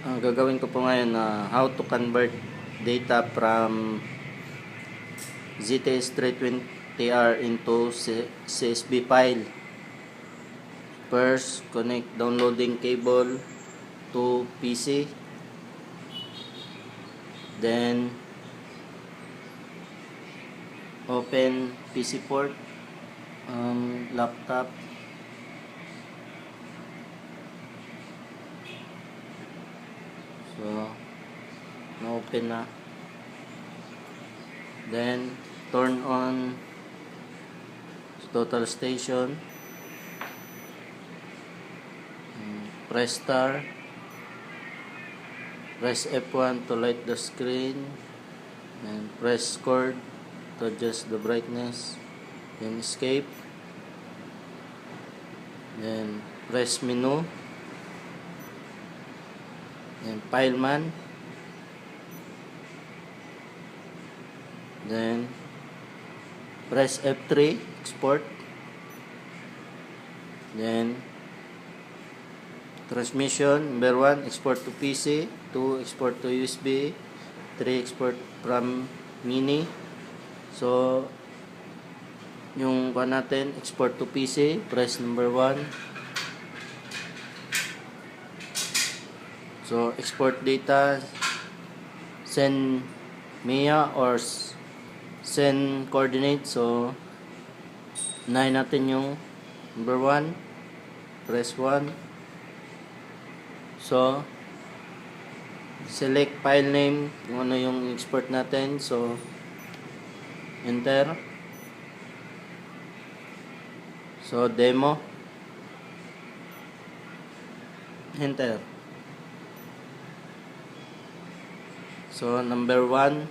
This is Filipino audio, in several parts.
Ang gagawin ko po ngayon na how to convert data from ZTS 320R into CSV file. First, connect downloading cable to PC. Then open PC port, laptop. So, na-open na. Then, turn on total station. Press star. Press F1 to light the screen. And press chord to adjust the brightness. Then escape. Then press menu. Then fileman. Then press F3 export. Then transmission number 1 export to PC, 2 export to USB, 3 export from mini. So yung pa natin export to PC, press number 1. So export data, send MIA or send coordinate. So unahin natin yung number 1, press 1. So select file name kung ano yung export natin. So enter. So demo, enter. So number 1,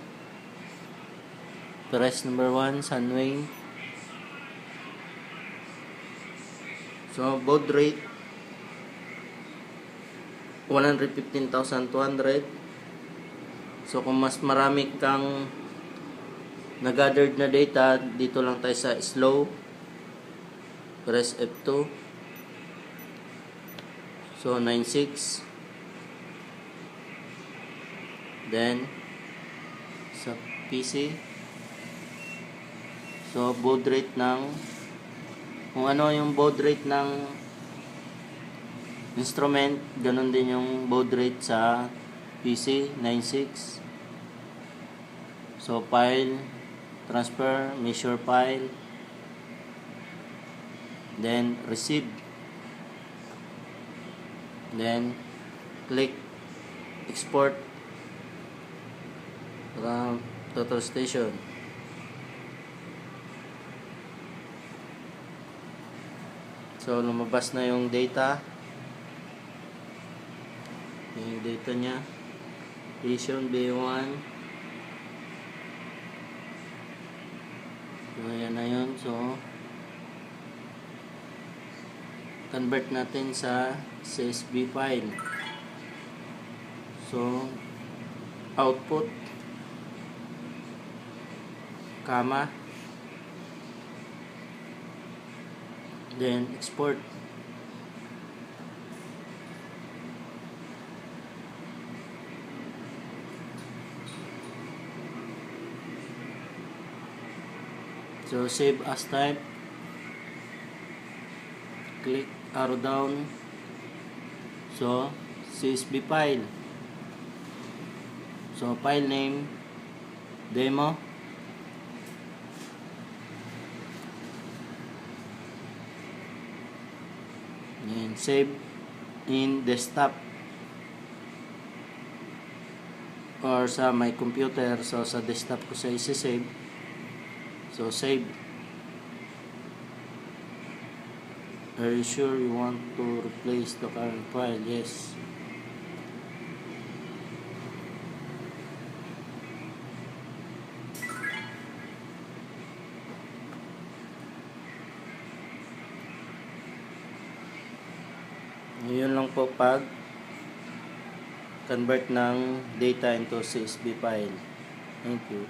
press number 1, Sunwing. So baud rate 115,200. So kung mas marami kang na-gathered na data, dito lang tayo sa slow. Press F2. So 96. Then sa PC, so baud rate ng kung ano yung baud rate ng instrument, ganun din yung baud rate sa PC, 96. So file, transfer, measure file, then receive, then click export from total station. So lumabas na yung data. Yung data niya. Vision B1. So yan na yun. So convert natin sa CSV file. So output, comma, then export. So save as type, click arrow down. So CSV file. So file name demo. And save in desktop or sa my computer. So sa desktop ko sa isi-save. So save. Are you sure you want to replace the current file? Yes. Yun lang po pag convert ng data into CSV file. Thank you.